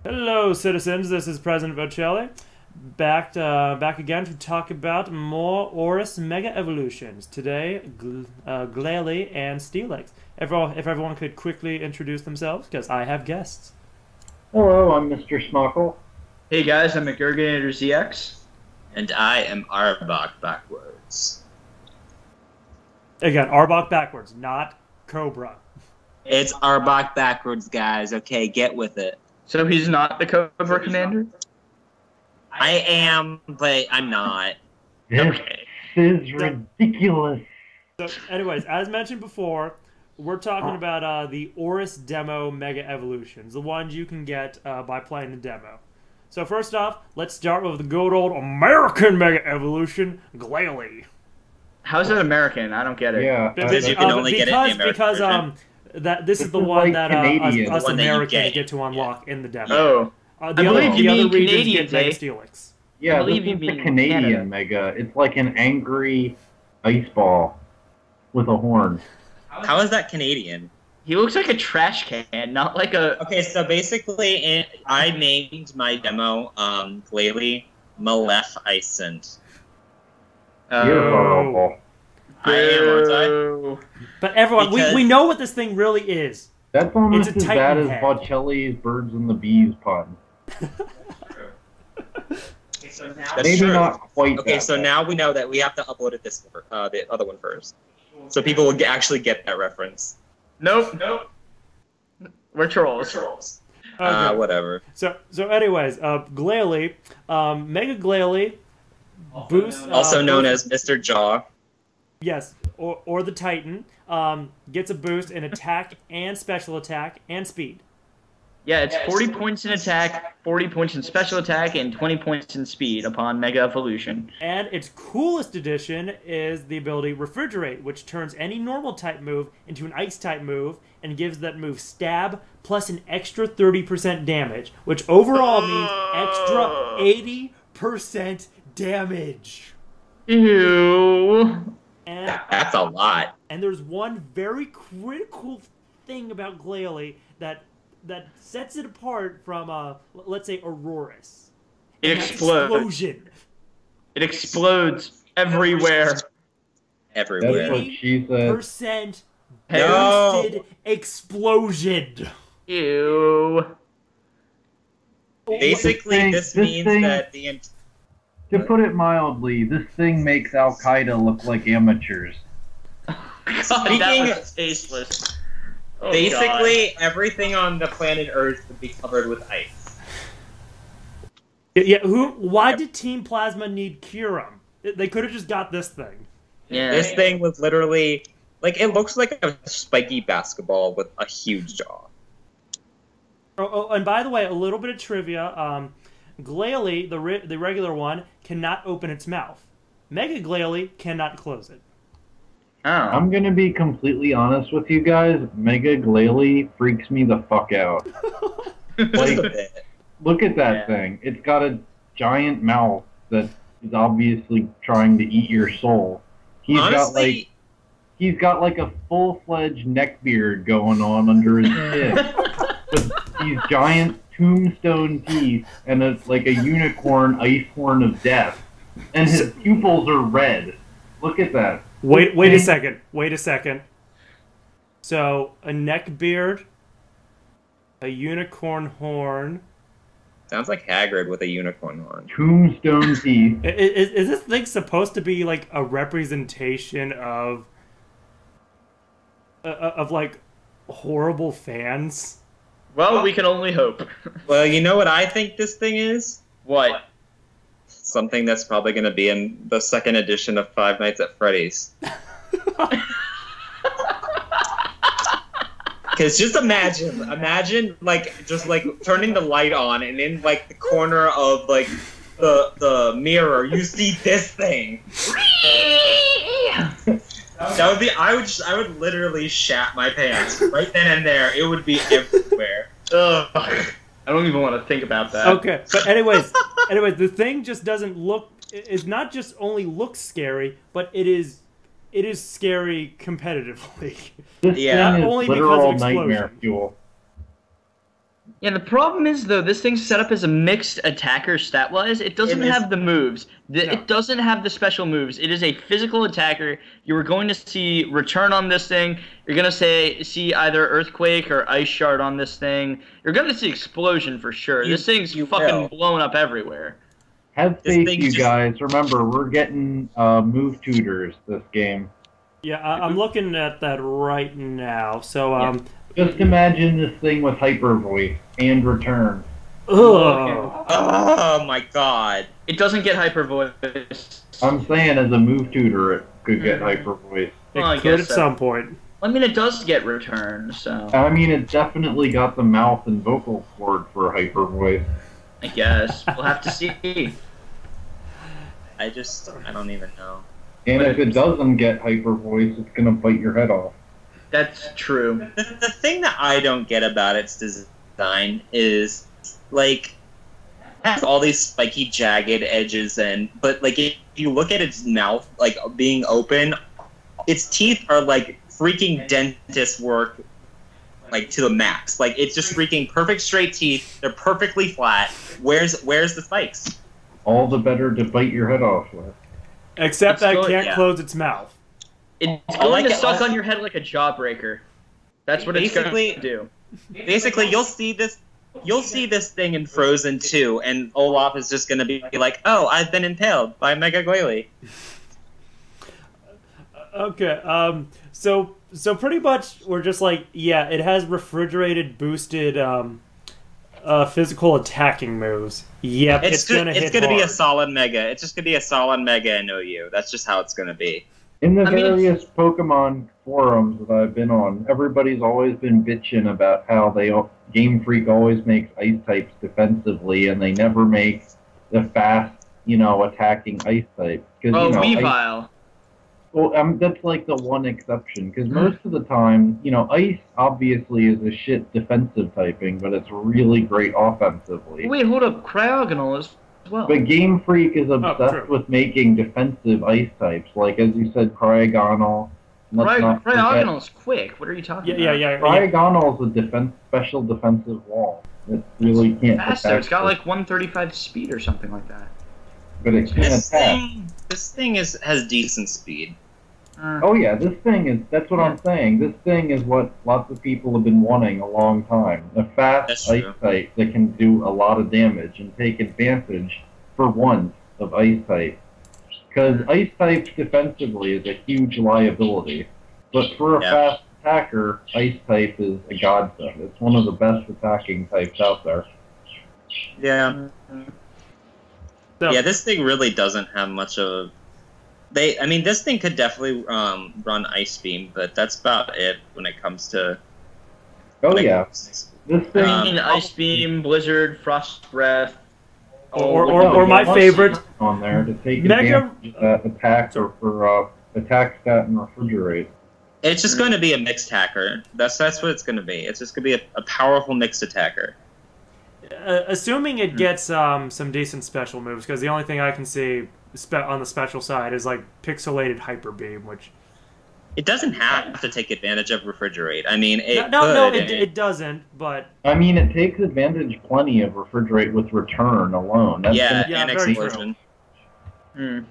Hello, citizens. This is President Bocelli, back again to talk about more Oras Mega Evolutions. Today, Glalie and Steelix. If everyone could quickly introduce themselves, because I have guests. Hello, I'm Mr. Smockle. Hey guys, I'm McGurganatorZX. And I am arbokbackwards. Again, arbokbackwards, not Cobra. It's arbokbackwards, guys. Okay, get with it. So he's not the Cobra Commander? I am, but I'm not. This is ridiculous. So, anyways, as mentioned before, we're talking about the Oras demo Mega Evolutions, the ones you can get by playing the demo. So first off, let's start with the good old American Mega Evolution, Glalie. How's it American? I don't get it. Yeah, Because you can only get it in the American version. This is the one like that Canadian. us The one that you Americans get. get to unlock in the demo. Oh. The believe you other mean regions Canadians, get Mega eh? Steelix. Yeah, I this believe you is the mean Canadian Canada. Mega. It's like an angry ice ball with a horn. How is that Canadian? He looks like a trash can, not like a... Okay, so basically, I named my demo, Glalie Maleficent. You're horrible. I am, aren't But everyone, Because- we know what this thing really is. That's almost It's a as bad Titan as head. Bocelli's Birds and the Bees pun. That's Maybe true. not quite Okay, that so bad. now we know that we have to upload it the other one first. So people will actually get that reference. Nope. We're trolls. Okay. Whatever. So anyways, Glalie, Mega Glalie, boost. Also known boost- as Mr. Jaw. Yes, or the Titan, gets a boost in attack and special attack and speed. Yeah, it's 40 points in attack, 40 points in special attack, and 20 points in speed upon Mega Evolution. And its coolest addition is the ability Refrigerate, which turns any normal type move into an ice type move and gives that move stab plus an extra 30% damage, which overall means extra 80% damage. Ew. And That's a lot. And there's one very critical thing about Glalie that sets it apart from, let's say, Auroras. It And that's explodes. Explosion. It explodes everywhere. Everywhere. That's what she said. Percent No. boosted explosion. Ew. Basically, this This means thing- that the To put it mildly, this thing makes Al Qaeda look like amateurs. God, Speaking- that was tasteless. Oh, basically everything on the planet Earth would be covered with ice. Yeah, why did Team Plasma need Curum? They could have just got this thing. God. Yeah. This thing was literally like it looks like a spiky basketball with a huge jaw. Oh, and by the way, a little bit of trivia. Glalie, the regular one, cannot open its mouth. Mega Glalie cannot close it. Oh. I'm gonna be completely honest with you guys. Mega Glalie freaks me the fuck out. Just Like, a bit. look at that Yeah. thing. It's got a giant mouth that is obviously trying to eat your soul. Honestly, He's got like a full-fledged neck beard going on under his chin. With these giant tombstone teeth and like a unicorn ice horn of death. And his pupils are red. Look at that. Wait a second. Wait a second. So, a neck beard, a unicorn horn. sounds like Hagrid with a unicorn horn. Tombstone teeth. Is this thing supposed to be like a representation of like horrible fans? Well, we can only hope. Well, you know what I think this thing is? What? Something that's probably going to be in the second edition of Five Nights at Freddy's. Because just imagine like just like turning the light on, and in like the corner of like the mirror, you see this thing. That would be. I would literally shat my pants right then and there. It would be everywhere. Ugh. I don't even want to think about that. Okay, but anyways, the thing just doesn't look. It's not just only looks scary, but it is scary competitively. This Yeah. thing Not only is because literal of nightmare explosion. fuel. Yeah, the problem is, though, this thing's set up as a mixed attacker stat-wise. It doesn't have the moves. It doesn't have the special moves. It is a physical attacker. You're going to see return on this thing. You're going to see either Earthquake or Ice Shard on this thing. You're going to see Explosion for sure. This thing's fucking blown up everywhere. Have faith, you guys. Remember, we're getting move tutors this game. Yeah, I'm looking at that right now. So, Just imagine this thing with Hyper Voice and Return. Ugh. Oh my god. It doesn't get Hyper Voice. I'm saying as a move tutor, it could get Hyper Voice. It could at some point. I mean, it does get Return, so... I mean, it definitely got the mouth and vocal cord for Hyper Voice. I guess. We'll have to see. I don't even know. And if it doesn't get Hyper Voice, it's gonna bite your head off. That's true. The thing that I don't get about its design is, like, it has all these spiky, jagged edges, but, like, if you look at its mouth, like, being open, its teeth are, like, freaking dentist work, like, to the max. Like, it's just freaking perfect straight teeth. They're perfectly flat. Where's the spikes? All the better to bite your head off with. Except that it can't close its mouth. It's going to suck on your head like a jawbreaker. That's what it's going to do. Basically, you'll see this thing in Frozen 2, and Olaf is just going to be like, "Oh, I've been impaled by Mega Glalie." Okay, so pretty much we're just like, yeah, it has refrigerated, boosted, physical attacking moves. Yep, it's gonna be a solid Mega. It's just gonna be a solid Mega in OU. That's just how it's gonna be. In the various Pokemon forums that I've been on, everybody's always been bitching about how Game Freak always makes ice types defensively, and they never make the fast, attacking ice type. Weavile. Well, that's like the one exception, because most of the time, ice obviously is a shit defensive typing, but it's really great offensively. Wait, hold up, Cryogonal as well. But Game Freak is obsessed with making defensive ice types, like, as you said, Cryogonal. Cryogonal's quick. What are you talking about? Yeah. Cryogonal's a special defensive wall. It really can't faster. It's got like 135 speed or something like that. But it can't attack. This thing has decent speed. Oh yeah, that's what I'm saying. This thing is what lots of people have been wanting a long time. A fast ice type that can do a lot of damage and take advantage, for once, of ice type. Because ice types defensively is a huge liability. But for a fast attacker, ice type is a godsend. It's one of the best attacking types out there. Yeah. Yeah, this thing really doesn't have much of this thing could definitely run Ice Beam, but that's about it when it comes to... Oh, yeah. This thing... Ice Beam, Blizzard, Frost Breath... Or my favorite... ...on there to take advantage of attack or for attack stat and refrigerate. It's just going to be a mixed attacker. That's what it's going to be. It's just going to be a powerful mixed attacker. Assuming it gets some decent special moves, because the only thing I can see on the special side is like pixelated Hyper Beam, which it doesn't have to take advantage of refrigerate. I mean, it doesn't. But I mean, it takes advantage plenty of refrigerate with return alone. That's and explosion. So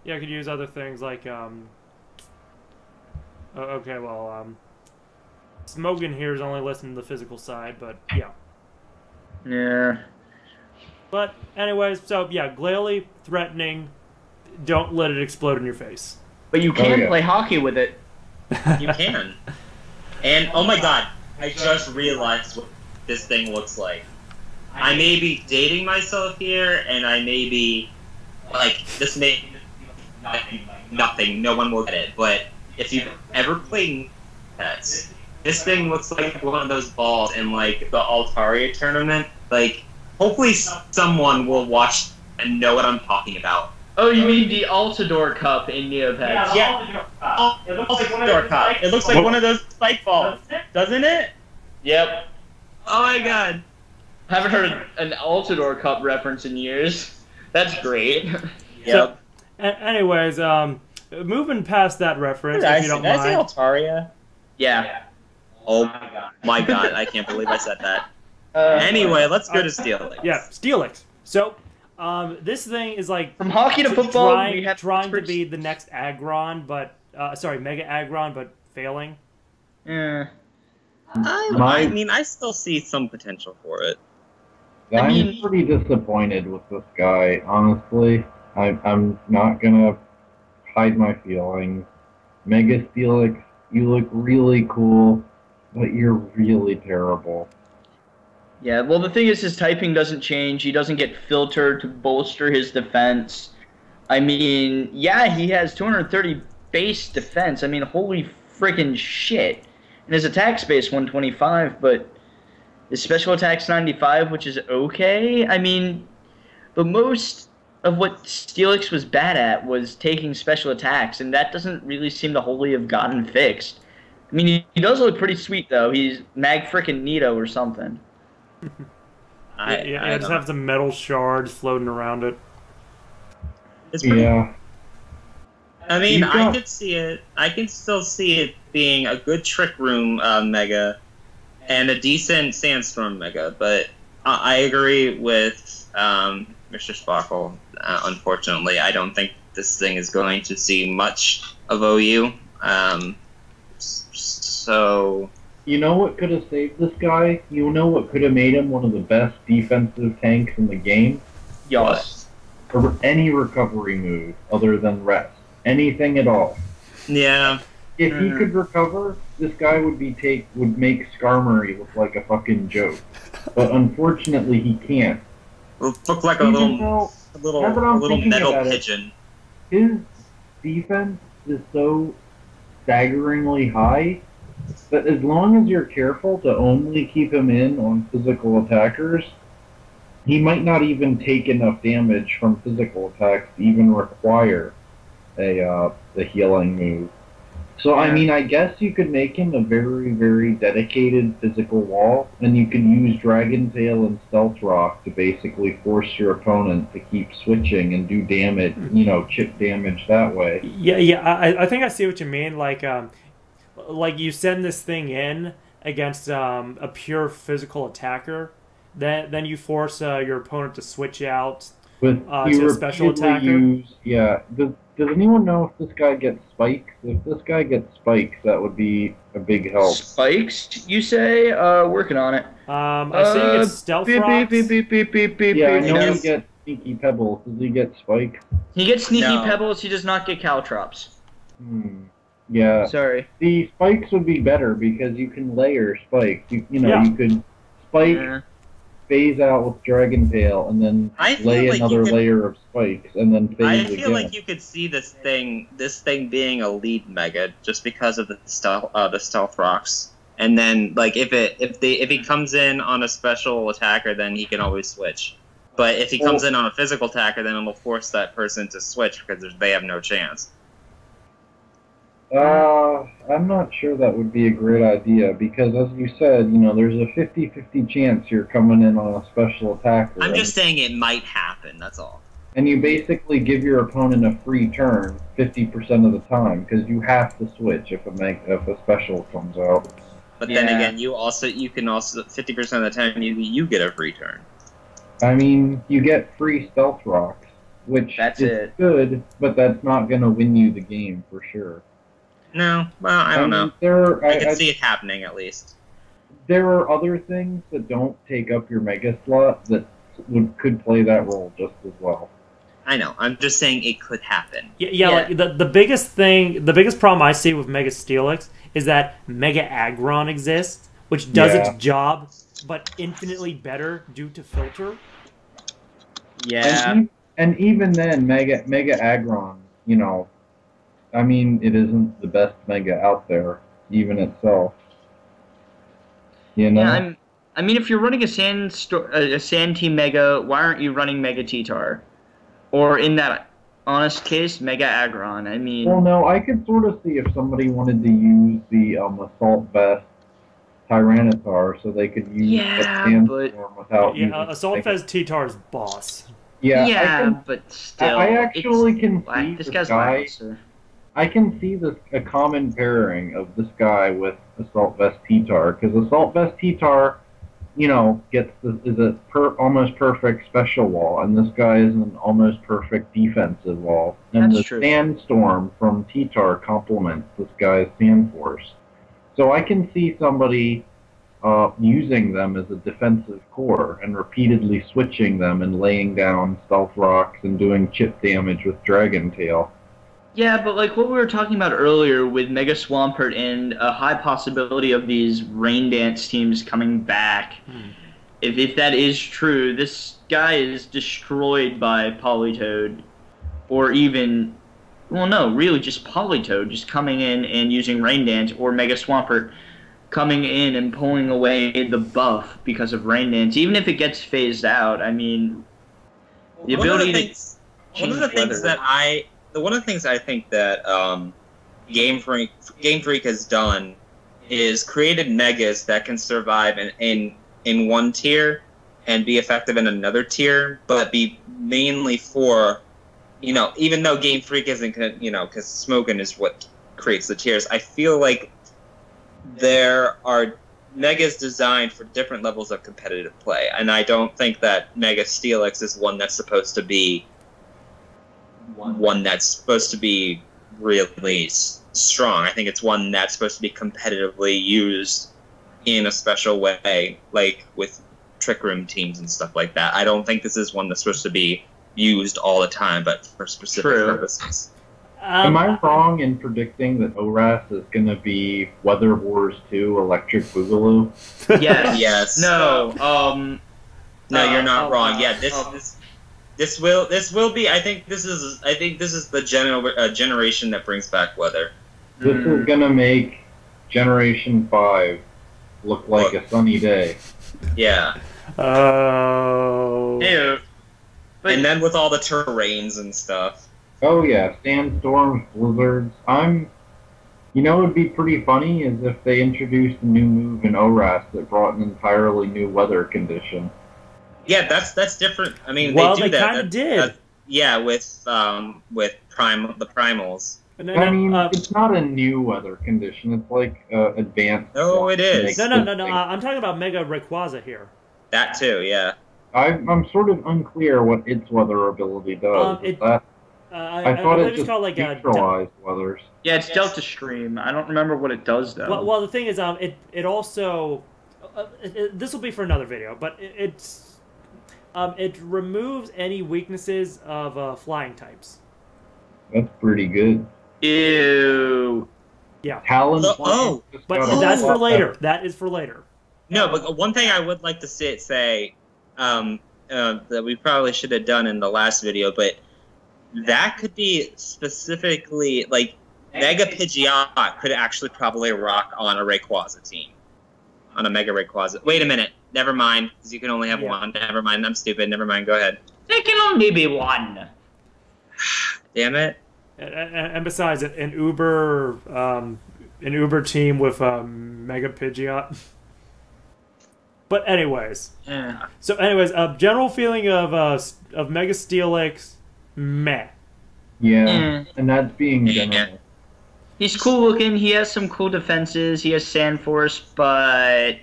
I could use other things like Smogan here is only listed in the physical side, but yeah. Yeah. But anyways, so yeah, Glalie, threatening, don't let it explode in your face. But you can play hockey with it. You can. And oh my god, I just realized what this thing looks like. I may be dating myself here, and I may be like, this may nothing, no one will get it, but if you've ever played pets, this thing looks like one of those balls in like the Altaria tournament. Like, hopefully someone will watch and know what I'm talking about. Oh, you mean the Altador Cup in Neopets? Yeah. It looks like one of those Cup. It looks like one of those spike balls, doesn't it? Yep. Oh my god. Haven't heard an Altador Cup reference in years. That's great. Yep. So, anyways, moving past that reference, if you don't mind. Did I say Altaria? Yeah. Oh my god, I can't believe I said that. Anyway, let's go to Steelix. Yeah, Steelix. So, this thing is like From hockey to football, we have trying to be the next Aggron, but Mega Aggron, but failing. Yeah. I mean, I still see some potential for it. I'm pretty disappointed with this guy, honestly. I'm not gonna hide my feelings. Mega Steelix, you look really cool, but you're really terrible. Yeah, well, the thing is, his typing doesn't change. He doesn't get filtered to bolster his defense. I mean, yeah, he has 230 base defense. I mean, holy freaking shit. And his attack space 125, but his special attack's 95, which is okay. I mean, but most of what Steelix was bad at was taking special attacks, and that doesn't really seem to wholly have gotten fixed. I mean, he does look pretty sweet, though. He's Magneto or something. I just have some metal shards floating around it. Yeah. I mean, I could see it. I can still see it being a good Trick Room Mega and a decent Sandstorm Mega, but I agree with Mr. Smockle. Unfortunately, I don't think this thing is going to see much of OU. So... You know what could have saved this guy? You know what could have made him one of the best defensive tanks in the game? Yes. Or any recovery move other than rest. Anything at all. Yeah. If he could recover, this guy would make Skarmory look like a fucking joke. But unfortunately, he can't. Look like a little metal pigeon. His defense is so staggeringly high that as long as you're careful to only keep him in on physical attackers, he might not even take enough damage from physical attacks to even require the healing move. So, I mean, I guess you could make him a very, very dedicated physical wall, and you could use Dragon Tail and Stealth Rock to basically force your opponent to keep switching and do damage, chip damage that way. Yeah, I think I see what you mean. Like you send this thing in against a pure physical attacker, then you force your opponent to switch out to a special attacker. Does anyone know if this guy gets spikes? If this guy gets spikes, that would be a big help. Spikes, you say? Working on it. I see he gets stealth rocks. Yeah, I know he gets sneaky pebbles. Does he get spikes? He gets sneaky pebbles. He does not get caltrops. Yeah. Sorry. The spikes would be better because you can layer spikes. You could spike, phase out with Dragon Tail, and then lay another layer of spikes, and then phase again. I feel like you could see this thing being a lead Mega just because of the stealth rocks. And then, like, if he comes in on a special attacker, then he can always switch. But if he comes in on a physical attacker, then it'll force that person to switch because they have no chance. I'm not sure that would be a great idea because, as you said, there's a 50-50 chance you're coming in on a special attacker. I'm just saying it might happen, that's all. And you basically give your opponent a free turn 50% of the time because you have to switch if a special comes out. But then again, you can also 50% of the time you get a free turn. I mean, you get free stealth rocks, which is good, but that's not going to win you the game for sure. No, well, I don't know. I can see it happening at least. There are other things that don't take up your Mega slot that could play that role just as well. I know. I'm just saying it could happen. Yeah. Like the biggest problem I see with Mega Steelix is that Mega Aggron exists, which does its job, but infinitely better due to filter. Yeah. And even then, Mega Aggron, I mean, it isn't the best Mega out there, even itself. Yeah, I mean, if you're running a Sand Team Mega, why aren't you running Mega T-Tar? Or in that honest case, Mega Aggron. I mean... Well, no, I could sort of see if somebody wanted to use the Assault Vest Tyranitar so they could use the Sandstorm without using... Assault Vest T-Tar's boss. Yeah, but still... I actually can see this guy's lackluster. I can see a common pairing of this guy with Assault Vest T-Tar, because Assault Vest T-Tar, is a almost perfect special wall, and this guy is an almost perfect defensive wall. And That's the true. Sandstorm from T-Tar complements this guy's Sand Force. So I can see somebody using them as a defensive core and repeatedly switching them and laying down stealth rocks and doing chip damage with Dragon Tail. Yeah, but like what we were talking about earlier with Mega Swampert and a high possibility of these Rain Dance teams coming back, if that is true, this guy is destroyed by Politoed, or even, well, no, really just Politoed just coming in and using Rain Dance, or Mega Swampert coming in and pulling away the buff because of Rain Dance, even if it gets phased out. I mean, the ability to change weather. One of the things I think that Game Freak has done is created megas that can survive in one tier and be effective in another tier, but be mainly for, even though Game Freak isn't, because Smokin is what creates the tiers. I feel like there are megas designed for different levels of competitive play, and I don't think that Mega Steelix is one that's supposed to be really strong. I think it's one that's supposed to be competitively used in a special way, like with Trick Room teams and stuff like that. I don't think this is one that's supposed to be used all the time, but for specific purposes. Am I wrong in predicting that Oras is going to be Weather Wars 2 Electric Boogaloo? Yes. Yes. No. No, you're not wrong. Yeah, this will be. I think this is the generation that brings back weather. This is going to make Generation 5 look like a sunny day. Yeah. Oh. Ew. And then with all the terrains and stuff. Oh yeah, sandstorms, blizzards. It would be pretty funny is if they introduced a new move in Oras that brought an entirely new weather condition. Yeah, that's different. I mean, well, they kind of did. Yeah, with the primals. It's not a new weather condition. It's like advanced. No, it is. No. I'm talking about Mega Rayquaza here. That too, yeah. I'm sort of unclear what its weather ability does. I thought it just neutralized weathers. Yeah, it's Delta Stream. I don't remember what it does though. Well, the thing is, it also this will be for another video, but it removes any weaknesses of flying types. That's pretty good. Ew. Yeah. Talon. But that's for later. That is for later. No, but one thing I would like to say that we probably should have done in the last video, but that could be specifically, like, Mega Pidgeot could actually probably rock on a Rayquaza team. On a Mega Rayquaza. Wait a minute. Never mind, because you can only have one. Never mind, I'm stupid. Never mind, go ahead. There can only be one. Damn it. And besides, an Uber team with Mega Pidgeot. But anyways. Yeah. So anyways, general feeling of Mega Steelix, meh. Yeah, and that's being general. He's cool looking. He has some cool defenses. He has Sand Force, but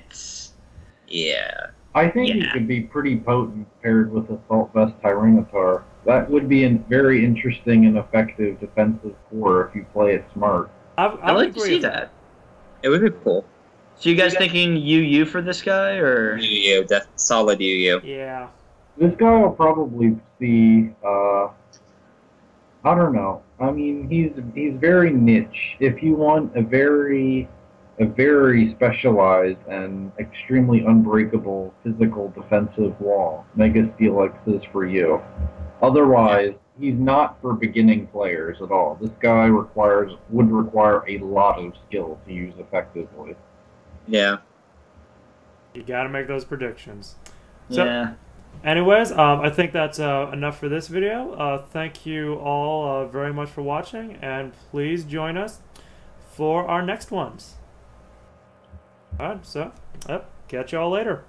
yeah. I think he could be pretty potent paired with Assault Vest Tyranitar. That would be a very interesting and effective defensive core if you play it smart. I'd like to see that. It would be cool. So you guys thinking UU for this guy, or UU, solid UU. Yeah. This guy will probably see. I don't know. I mean, he's very niche. If you want a very specialized and extremely unbreakable physical defensive wall, Mega Steelix is for you. Otherwise, he's not for beginning players at all. This guy would require a lot of skill to use effectively. Yeah. You gotta make those predictions. So, yeah. Anyways, I think that's enough for this video. Thank you all very much for watching, and please join us for our next ones. Alright, so, catch y'all later.